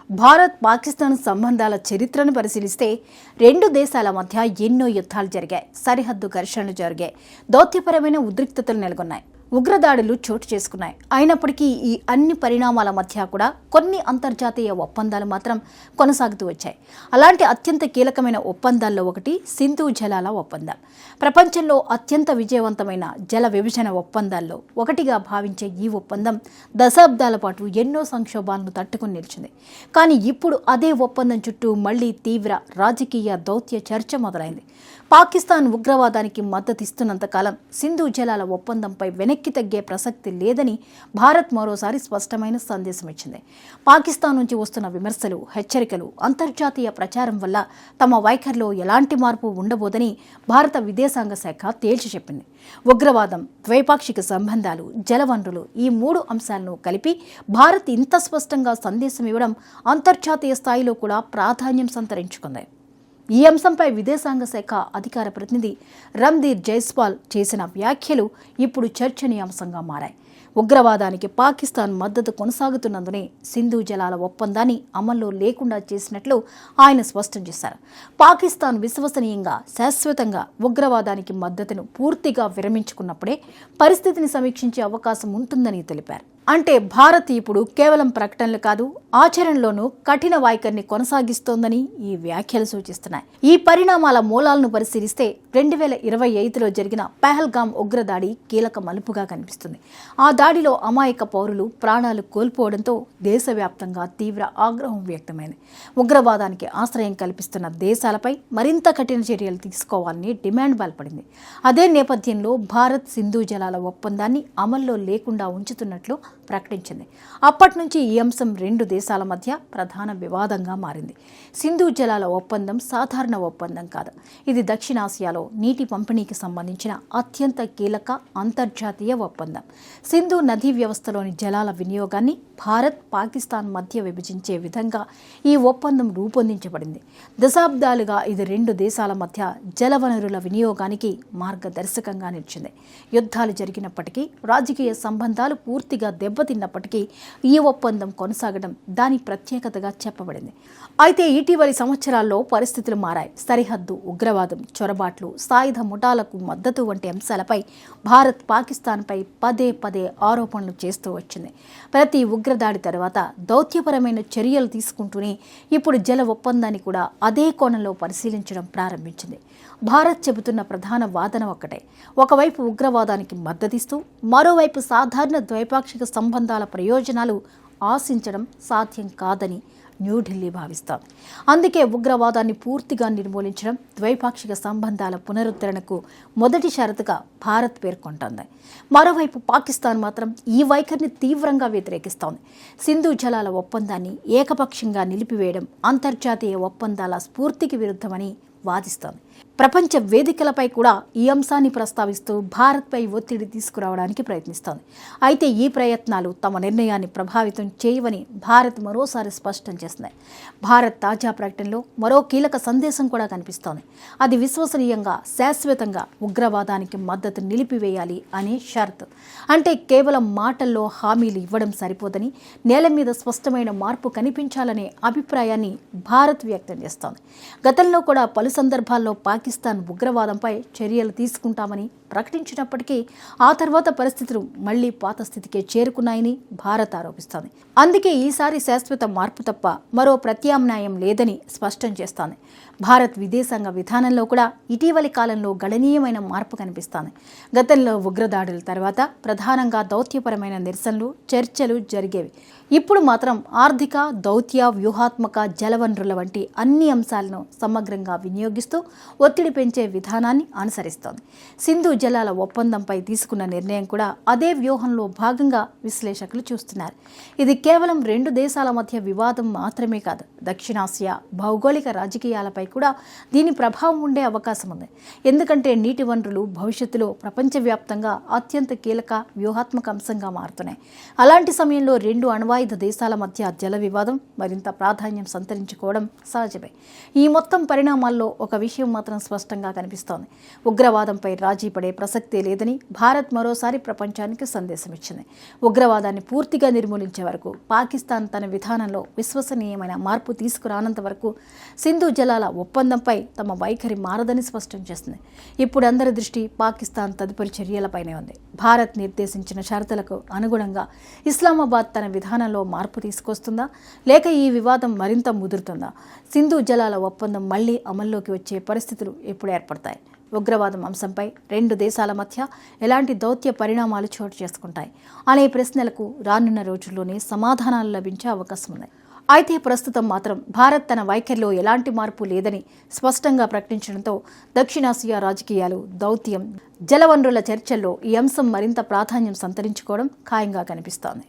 భారత్ పాకిస్తాన్ సంబంధాల చరిత్రను పరిశీలిస్తే రెండు దేశాల మధ్య ఎన్నో యుద్ధాలు జరిగాయి, సరిహద్దు ఘర్షణలు జరిగాయి, దౌత్యపరమైన ఉద్రిక్తతలు నెలకొన్నాయి, ఉగ్రదాడులు చోటు చేసుకున్నాయి. అయినప్పటికీ ఈ అన్ని పరిణామాల మధ్య కూడా కొన్ని అంతర్జాతీయ ఒప్పందాలు మాత్రం కొనసాగుతూ వచ్చాయి. అలాంటి అత్యంత కీలకమైన ఒప్పందాల్లో ఒకటి సింధు జలాల ఒప్పందం. ప్రపంచంలో అత్యంత విజయవంతమైన జల విభజన ఒప్పందాల్లో ఒకటిగా భావించే ఈ ఒప్పందం దశాబ్దాల పాటు ఎన్నో సంక్షోభాలను తట్టుకుని నిలిచింది. కానీ ఇప్పుడు అదే ఒప్పందం చుట్టూ మళ్లీ తీవ్ర రాజకీయ దౌత్య చర్చ మొదలైంది. పాకిస్తాన్ ఉగ్రవాదానికి మద్దతిస్తున్నంతకాలం సింధు జలాల ఒప్పందంపై వెనక్కి తగ్గే ప్రసక్తి లేదని భారత్ మరోసారి స్పష్టమైన సందేశం ఇచ్చింది. పాకిస్తాన్ నుంచి వస్తున్న విమర్శలు, హెచ్చరికలు, అంతర్జాతీయ ప్రచారం వల్ల తమ వైఖరిలో ఎలాంటి మార్పు ఉండబోదని భారత విదేశాంగ శాఖ తేల్చి చెప్పింది. ఉగ్రవాదం, ద్వైపాక్షిక సంబంధాలు, జలవనరులు ఈ మూడు అంశాలను కలిపి భారత్ ఇంత స్పష్టంగా సందేశం ఇవ్వడం అంతర్జాతీయ స్థాయిలో కూడా ప్రాధాన్యం సంతరించుకుంది. ఈ అంశంపై విదేశాంగ శాఖ అధికార ప్రతినిధి రణ్ధీర్ జైస్వాల్ చేసిన వ్యాఖ్యలు ఇప్పుడు చర్చనీయాంశంగా మారాయి. ఉగ్రవాదానికి పాకిస్తాన్ మద్దతు కొనసాగుతున్నందునే సింధు జలాల ఒప్పందాన్ని అమల్లో లేకుండా చేసినట్లు ఆయన స్పష్టం చేశారు. పాకిస్తాన్ విశ్వసనీయంగా, శాశ్వతంగా ఉగ్రవాదానికి మద్దతును పూర్తిగా విరమించుకున్నప్పుడే పరిస్థితిని సమీక్షించే అవకాశం ఉంటుందని తెలిపారు. అంటే భారత్ ఇప్పుడు కేవలం ప్రకటనలు కాదు, ఆచరణలోనూ కఠిన వైఖరిని కొనసాగిస్తోందని ఈ వ్యాఖ్యలు సూచిస్తున్నాయి. ఈ పరిణామాల మూలాలను పరిశీలిస్తే 2025లో జరిగిన పహల్గామ్ ఉగ్రదాడి కీలక మలుపుగా కనిపిస్తుంది. ఆ దాడిలో అమాయక పౌరులు ప్రాణాలు కోల్పోవడంతో దేశవ్యాప్తంగా తీవ్ర ఆగ్రహం వ్యక్తమైంది. ఉగ్రవాదానికి ఆశ్రయం కల్పిస్తున్న దేశాలపై మరింత కఠిన చర్యలు తీసుకోవాలని డిమాండ్ బలపడింది. అదే నేపథ్యంలో భారత్ సింధు జలాల ఒప్పందాన్ని అమల్లో లేకుండా ఉంచుతున్నట్లు ప్రకటించింది. అప్పటి నుంచి ఈ అంశం రెండు దేశాల మధ్య ప్రధాన వివాదంగా మారింది. సింధు జలాల ఒప్పందం సాధారణ ఒప్పందం కాదు. ఇది దక్షిణాసియాలో నీటి పంపిణీకి సంబంధించిన అత్యంత కీలక అంతర్జాతీయ ఒప్పందం. సింధు నదీ వ్యవస్థలోని జలాల వినియోగాన్ని భారత్, పాకిస్తాన్ మధ్య విభజించే విధంగా ఈ ఒప్పందం రూపొందించబడింది. దశాబ్దాలుగా ఇది రెండు దేశాల మధ్య జలవనరుల వినియోగానికి మార్గదర్శకంగా నిలిచింది. యుద్ధాలు జరిగినప్పటికీ, రాజకీయ సంబంధాలు పూర్తిగా దెబ్బతిన్నప్పటికీ ఈ ఒప్పందం కొనసాగడం దాని ప్రత్యేకతగా చెప్పబడింది. అయితే ఇటీవలి సంవత్సరాల్లో పరిస్థితులు మారాయి. సరిహద్దు, ఉగ్రవాదం, చొరబాట్లు, సాయుధ ముఠాలకు మద్దతు వంటి అంశాలపై భారత్ పాకిస్తాన్పై పదే పదే ఆరోపణలు చేస్తూ వచ్చింది. ప్రతి ఉగ్రదాడి తర్వాత దౌత్యపరమైన చర్యలు తీసుకుంటూనే ఇప్పుడు జల ఒప్పందాన్ని కూడా అదే కోణంలో పరిశీలించడం ప్రారంభించింది. భారత్ చెబుతున్న ప్రధాన వాదన ఒక్కటే. ఒకవైపు ఉగ్రవాదానికి మద్దతిస్తూ, మరోవైపు సాధారణ ద్వైపాక్షిక సంబంధాల ప్రయోజనాలు ఆశించడం సాధ్యం కాదని న్యూఢిల్లీ భావిస్తోంది. అందుకే ఉగ్రవాదాన్ని పూర్తిగా నిర్మూలించడం ద్వైపాక్షిక సంబంధాల పునరుద్ధరణకు మొదటి షరతుగా భారత్ పేర్కొంటోంది. మరోవైపు పాకిస్తాన్ మాత్రం ఈ వైఖరిని తీవ్రంగా వ్యతిరేకిస్తోంది. సింధు జలాల ఒప్పందాన్ని ఏకపక్షంగా నిలిపివేయడం అంతర్జాతీయ ఒప్పందాల స్ఫూర్తికి విరుద్ధమని వాదిస్తోంది. ప్రపంచ వేదికలపై కూడా ఈ అంశాన్ని ప్రస్తావిస్తూ భారత్పై ఒత్తిడి తీసుకురావడానికి ప్రయత్నిస్తోంది. అయితే ఈ ప్రయత్నాలు తమ నిర్ణయాన్ని ప్రభావితం చేయవని భారత్ మరోసారి స్పష్టం చేసింది. భారత్ తాజా ప్రకటనలో మరో కీలక సందేశం కూడా కనిపిస్తోంది. అది విశ్వసనీయంగా, శాశ్వతంగా ఉగ్రవాదానికి మద్దతు నిలిపివేయాలి అనే షరతు. అంటే కేవలం మాటల్లో హామీలు ఇవ్వడం సరిపోదని, నేల మీద స్పష్టమైన మార్పు కనిపించాలనే అభిప్రాయాన్ని భారత్ వ్యక్తం చేస్తోంది. గతంలో కూడా పలు సందర్భాల్లో పాకిస్తాన్ ఉగ్రవాదంపై చర్యలు తీసుకుంటామని ప్రకటించినప్పటికీ ఆ తర్వాత పరిస్థితులు మళ్లీ పాత స్థితికే చేరుకున్నాయని భారత్ ఆరోపిస్తోంది. అందుకే ఈసారి శాశ్వత మార్పు తప్ప మరో ప్రత్యామ్నాయం లేదని స్పష్టం చేస్తోంది. భారత్ విదేశాంగ విధానంలో కూడా ఇటీవలి కాలంలో గణనీయమైన మార్పు కనిపిస్తోంది. గతంలో ఉగ్రదాడుల తర్వాత ప్రధానంగా దౌత్యపరమైన నిరసనలు, చర్చలు జరిగేవి. ఇప్పుడు మాత్రం ఆర్థిక, దౌత్య, వ్యూహాత్మక, జలవనరుల వంటి అన్ని అంశాలను సమగ్రంగా వినియోగిస్తూ ఒత్తిడి పెంచే విధానాన్ని అనుసరిస్తోంది. సింధు జలాల ఒప్పందంపై తీసుకున్న నిర్ణయం కూడా అదే వ్యూహంలో భాగంగా విశ్లేషకులు చూస్తున్నారు. ఇది కేవలం రెండు దేశాల మధ్య వివాదం మాత్రమే కాదు, దక్షిణాసియా భౌగోళిక రాజకీయాలపై కూడా దీని ప్రభావం ఉండే అవకాశం ఉంది. ఎందుకంటే నీటి వనరులు భవిష్యత్తులో ప్రపంచవ్యాప్తంగా అత్యంత కీలక వ్యూహాత్మక అంశంగా మారుతున్నాయి. అలాంటి సమయంలో రెండు అణ్వాయుధ దేశాల మధ్య జల వివాదం మరింత ప్రాధాన్యం సంతరించుకోవడం సహజమే. ఈ మొత్తం పరిణామాల్లో ఒక విషయం మాత్రం స్పష్టంగా కనిపిస్తోంది. ఉగ్రవాదంపై రాజీ పడే భయపడే ప్రసక్తే లేదని భారత్ మరోసారి ప్రపంచానికి సందేశం ఇచ్చింది. ఉగ్రవాదాన్ని పూర్తిగా నిర్మూలించే వరకు, పాకిస్తాన్ తన విధానంలో విశ్వసనీయమైన మార్పు తీసుకురానంత వరకు సింధు జలాల ఒప్పందంపై తమ వైఖరి మారదని స్పష్టం చేసింది. ఇప్పుడు అందరి దృష్టి పాకిస్తాన్ తదుపరి చర్యలపైనే ఉంది. భారత్ నిర్దేశించిన షరతులకు అనుగుణంగా ఇస్లామాబాద్ తన విధానంలో మార్పు తీసుకొస్తుందా, లేక ఈ వివాదం మరింత ముదురుతుందా? సింధు జలాల ఒప్పందం మళ్లీ అమల్లోకి వచ్చే పరిస్థితులు ఎప్పుడు ఏర్పడతాయి? ఉగ్రవాదం అంశంపై రెండు దేశాల మధ్య ఎలాంటి దౌత్య పరిణామాలు చోటు చేసుకుంటాయి అనే ప్రశ్నలకు రానున్న రోజుల్లోనే సమాధానాలు లభించే అవకాశం ఉంది. అయితే ప్రస్తుతం మాత్రం భారత్ తన వైఖరిలో ఎలాంటి మార్పు లేదని స్పష్టంగా ప్రకటించడంతో దక్షిణాసియా రాజకీయాలు, దౌత్యం, జలవనరుల చర్చల్లో ఈ అంశం మరింత ప్రాధాన్యం సంతరించుకోవడం ఖాయంగా కనిపిస్తోంది.